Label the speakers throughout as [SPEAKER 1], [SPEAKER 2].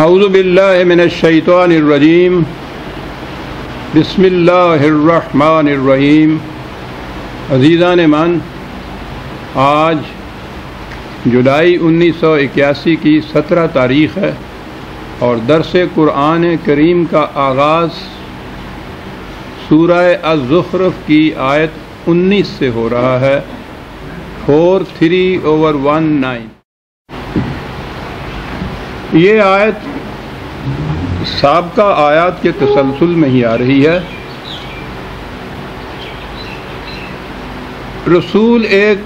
[SPEAKER 1] اعوذ باللہ من الشیطان الرجیم بسم اللہ الرحمن الرحیم۔ عزیزان من، آج جولائی 1981 کی 17 تاریخ ہے اور درس قرآن کریم کا آغاز سورہ الزخرف کی آیت 19 سے ہو رہا ہے، 43/19۔ یہ آیت سابقہ آیات کے تسلسل میں ہی آ رہی ہے۔ رسول ایک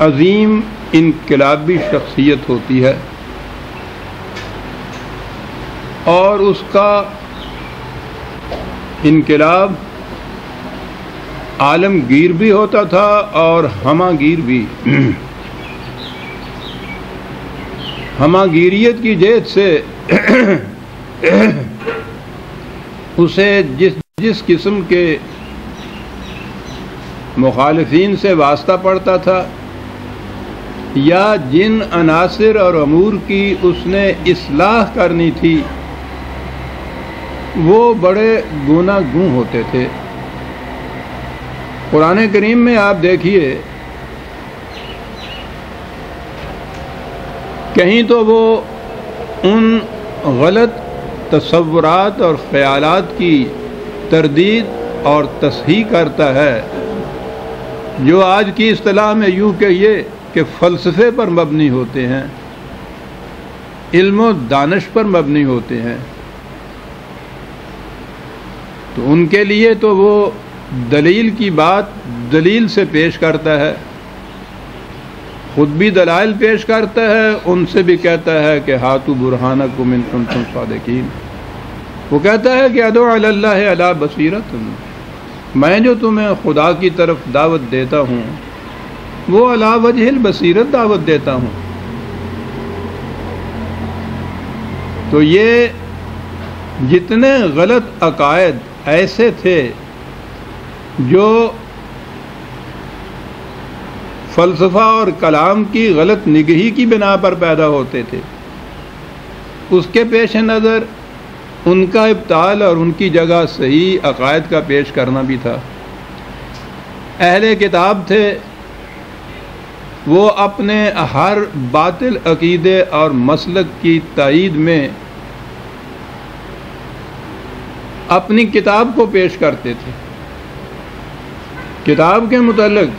[SPEAKER 1] عظیم انقلابی شخصیت ہوتی ہے اور اس کا انقلاب عالمگیر بھی ہوتا تھا اور ہماگیر بھی۔ ہماگیریت کی جہت سے اسے جس قسم کے مخالفین سے واسطہ پڑتا تھا یا جن عناصر اور امور کی اس نے اصلاح کرنی تھی وہ بڑے گوناہ گوں ہوتے تھے۔ قرآن کریم میں آپ دیکھیے، کہیں تو وہ ان غلط تصورات اور خیالات کی تردید اور تصحیح کرتا ہے جو آج کی اصطلاح میں یوں کہیے کہ فلسفے پر مبنی ہوتے ہیں، علم و دانش پر مبنی ہوتے ہیں۔ تو ان کے لیے تو وہ دلیل کی بات دلیل سے پیش کرتا ہے، خود بھی دلائل پیش کرتا ہے، ان سے بھی کہتا ہے کہ ہاتھو برہانکم ان کنتم صادقین۔ وہ کہتا ہے کہ ادعو علی اللہ علی بصیرۃ، میں جو تمہیں خدا کی طرف دعوت دیتا ہوں وہ علی وجہ البصیرت دعوت دیتا ہوں۔ تو یہ جتنے غلط عقائد ایسے تھے جو فلسفہ اور کلام کی غلط نگہی کی بنا پر پیدا ہوتے تھے، اس کے پیش نظر ان کا ابطال اور ان کی جگہ صحیح عقائد کا پیش کرنا بھی تھا۔ اہل کتاب تھے، وہ اپنے ہر باطل عقیدے اور مسلک کی تائید میں اپنی کتاب کو پیش کرتے تھے۔ کتاب کے متعلق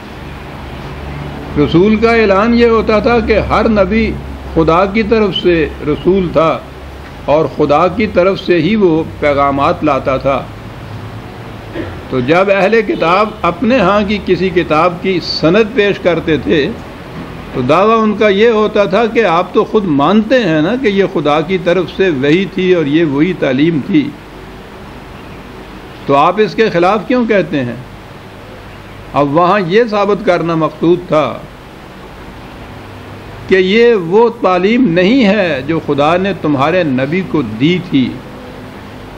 [SPEAKER 1] رسول کا اعلان یہ ہوتا تھا کہ ہر نبی خدا کی طرف سے رسول تھا اور خدا کی طرف سے ہی وہ پیغامات لاتا تھا۔ تو جب اہل کتاب اپنے ہاں کی کسی کتاب کی سند پیش کرتے تھے تو دعویٰ ان کا یہ ہوتا تھا کہ آپ تو خود مانتے ہیں نا کہ یہ خدا کی طرف سے وحی تھی اور یہ وہی تعلیم تھی، تو آپ اس کے خلاف کیوں کہتے ہیں؟ اب وہاں یہ ثابت کرنا مقصود تھا کہ یہ وہ تعلیم نہیں ہے جو خدا نے تمہارے نبی کو دی تھی۔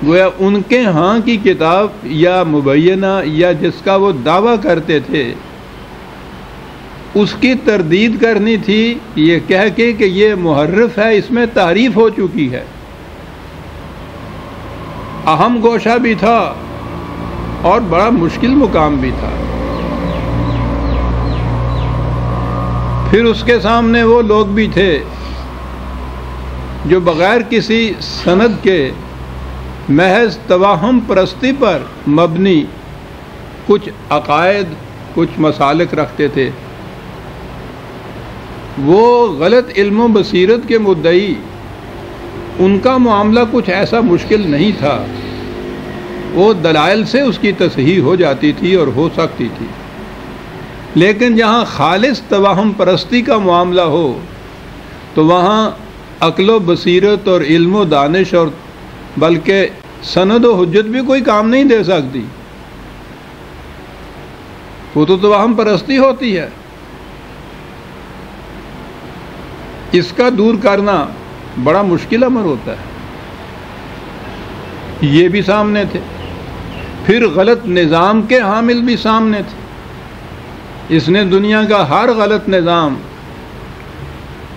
[SPEAKER 1] گویا ان کے ہاں کی کتاب یا مبینہ یا جس کا وہ دعویٰ کرتے تھے اس کی تردید کرنی تھی، یہ کہہ کے کہ یہ محرف ہے، اس میں تحریف ہو چکی ہے۔ اہم گوشہ بھی تھا اور بڑا مشکل مقام بھی تھا۔ پھر اس کے سامنے وہ لوگ بھی تھے جو بغیر کسی سند کے محض توہم پرستی پر مبنی کچھ عقائد، کچھ مسالک رکھتے تھے۔ وہ غلط علم و بصیرت کے مدعی، ان کا معاملہ کچھ ایسا مشکل نہیں تھا، وہ دلائل سے اس کی تصحیح ہو جاتی تھی اور ہو سکتی تھی۔ لیکن جہاں خالص توہم پرستی کا معاملہ ہو تو وہاں عقل و بصیرت اور علم و دانش اور بلکہ سند و حجت بھی کوئی کام نہیں دے سکتی، وہ تو توہم پرستی ہوتی ہے۔ اس کا دور کرنا بڑا مشکل امر ہوتا ہے۔ یہ بھی سامنے تھے، پھر غلط نظام کے حامل بھی سامنے تھے۔ اس نے دنیا کا ہر غلط نظام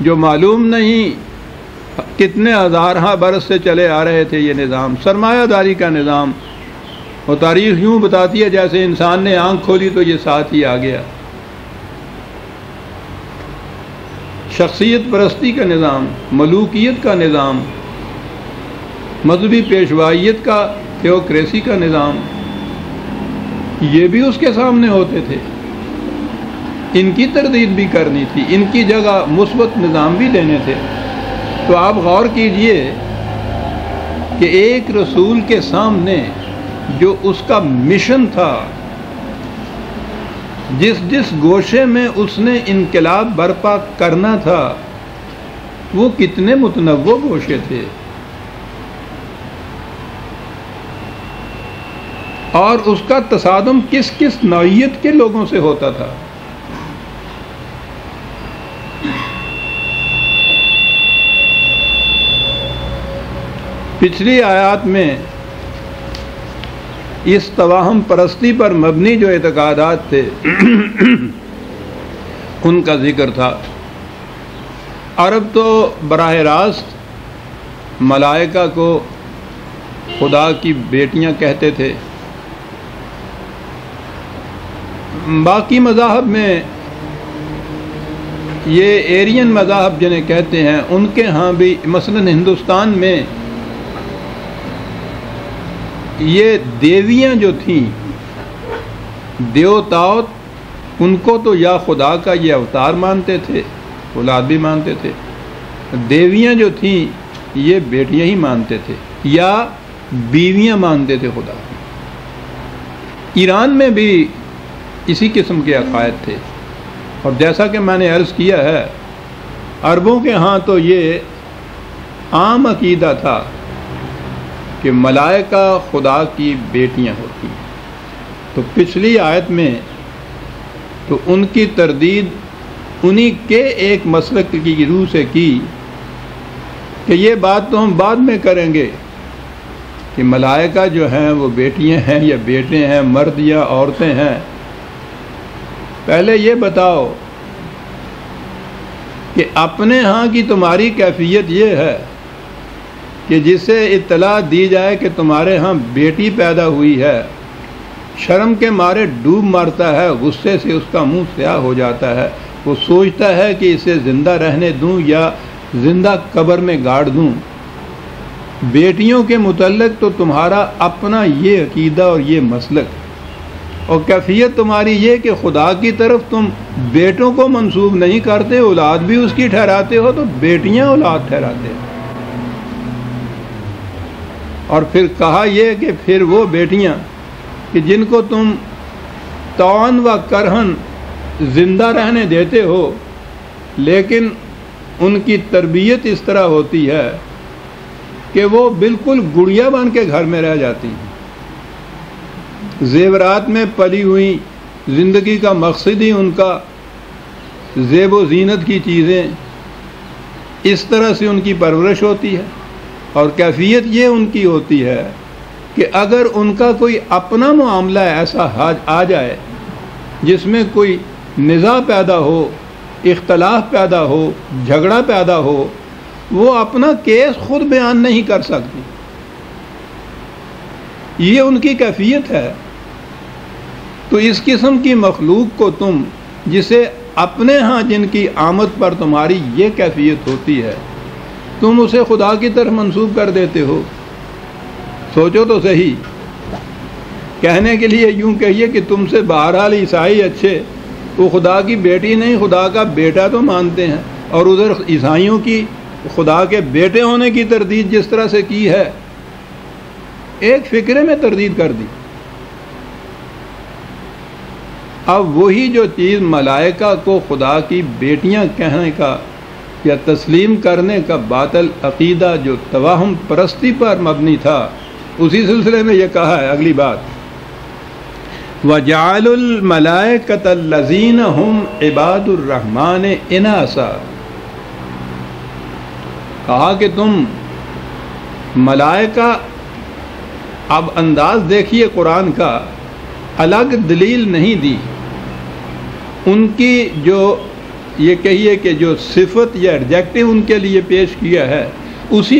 [SPEAKER 1] جو معلوم نہیں کتنے ہزارہ برس سے چلے آ رہے تھے یہ نظام، سرمایہ داری کا نظام، اور تاریخ یوں بتاتی ہے جیسے انسان نے آنکھ کھولی تو یہ ساتھ ہی آ گیا۔ شخصیت پرستی کا نظام، ملوکیت کا نظام، مذہبی پیشوائیت کا، تھیوکریسی کا نظام، یہ بھی اس کے سامنے ہوتے تھے۔ ان کی تردید بھی کرنی تھی، ان کی جگہ مثبت نظام بھی لینے تھے۔ تو آپ غور کیجئے کہ ایک رسول کے سامنے جو اس کا مشن تھا، جس گوشے میں اس نے انقلاب برپا کرنا تھا، وہ کتنے متنوع گوشے تھے، اور اس کا تصادم کس کس نوعیت کے لوگوں سے ہوتا تھا۔ پچھلی آیات میں اس توہم پرستی پر مبنی جو اعتقادات تھے ان کا ذکر تھا۔ عرب تو براہ راست ملائکہ کو خدا کی بیٹیاں کہتے تھے۔ باقی مذاہب میں یہ ایرین مذاہب جنہیں کہتے ہیں، ان کے ہاں بھی مثلاً ہندوستان میں یہ دیویاں جو تھیں، دیوتاؤں، ان کو تو یا خدا کا یہ اوتار مانتے تھے، اولاد بھی مانتے تھے، دیویاں جو تھیں یہ بیٹیاں ہی مانتے تھے یا بیویاں مانتے تھے خدا۔ ایران میں بھی اسی قسم کے عقائد تھے، اور جیسا کہ میں نے عرض کیا ہے، عربوں کے ہاں تو یہ عام عقیدہ تھا کہ ملائکہ خدا کی بیٹیاں ہوتی ہیں۔ تو پچھلی آیت میں تو ان کی تردید انہی کے ایک مسلک کی روح سے کی کہ یہ بات تو ہم بعد میں کریں گے کہ ملائکہ جو ہیں وہ بیٹیاں ہیں یا بیٹے ہیں، مرد یا عورتیں ہیں۔ پہلے یہ بتاؤ کہ اپنے ہاں کی تمہاری کیفیت یہ ہے کہ جسے اطلاع دی جائے کہ تمہارے ہاں بیٹی پیدا ہوئی ہے، شرم کے مارے ڈوب مارتا ہے، غصے سے اس کا منہ سیاہ ہو جاتا ہے، وہ سوچتا ہے کہ اسے زندہ رہنے دوں یا زندہ قبر میں گاڑ دوں۔ بیٹیوں کے متعلق تو تمہارا اپنا یہ عقیدہ اور یہ مسلک، اور کیفیت تمہاری یہ کہ خدا کی طرف تم بیٹوں کو منسوب نہیں کرتے، اولاد بھی اس کی ٹھہراتے ہو، تو بیٹیاں اولاد ٹھہراتے ہو۔ اور پھر کہا یہ کہ پھر وہ بیٹیاں کہ جن کو تم طعن و کرہن زندہ رہنے دیتے ہو، لیکن ان کی تربیت اس طرح ہوتی ہے کہ وہ بالکل گڑیا بن کے گھر میں رہ جاتی ہیں، زیورات میں پلی ہوئی، زندگی کا مقصد ہی ان کا زیب و زینت کی چیزیں، اس طرح سے ان کی پرورش ہوتی ہے۔ اور کیفیت یہ ان کی ہوتی ہے کہ اگر ان کا کوئی اپنا معاملہ ایسا آ جائے جس میں کوئی نزاع پیدا ہو، اختلاف پیدا ہو، جھگڑا پیدا ہو، وہ اپنا کیس خود بیان نہیں کر سکتی۔ یہ ان کی کیفیت ہے۔ تو اس قسم کی مخلوق کو تم، جسے اپنے ہاں جن کی آمد پر تمہاری یہ کیفیت ہوتی ہے، تم اسے خدا کی طرف منسوب کر دیتے ہو۔ سوچو تو صحیح، کہنے کے لیے یوں کہیے کہ تم سے بہرحال عیسائی اچھے، وہ خدا کی بیٹی نہیں خدا کا بیٹا تو مانتے ہیں، اور ادھر عیسائیوں کی خدا کے بیٹے ہونے کی تردید جس طرح سے کی ہے، ایک فکرے میں تردید کر دی۔ اب وہی جو چیز ملائکہ کو خدا کی بیٹیاں کہنے کا یا تسلیم کرنے کا باطل عقیدہ جو توہم پرستی پر مبنی تھا، اسی سلسلے میں یہ کہا ہے اگلی بات، وَجَعَلُوا الْمَلَائِكَةَ الَّذِينَ هُمْ عِبَادُ الرَّحْمَنِ إِنَاثًا، کہا کہ تم ملائکہ، اب انداز دیکھیے قرآن کا، الگ دلیل نہیں دی، ان کی جو یہ کہیے کہ جو صفت یا ایڈجیکٹو ان کے لیے پیش کیا ہے اسی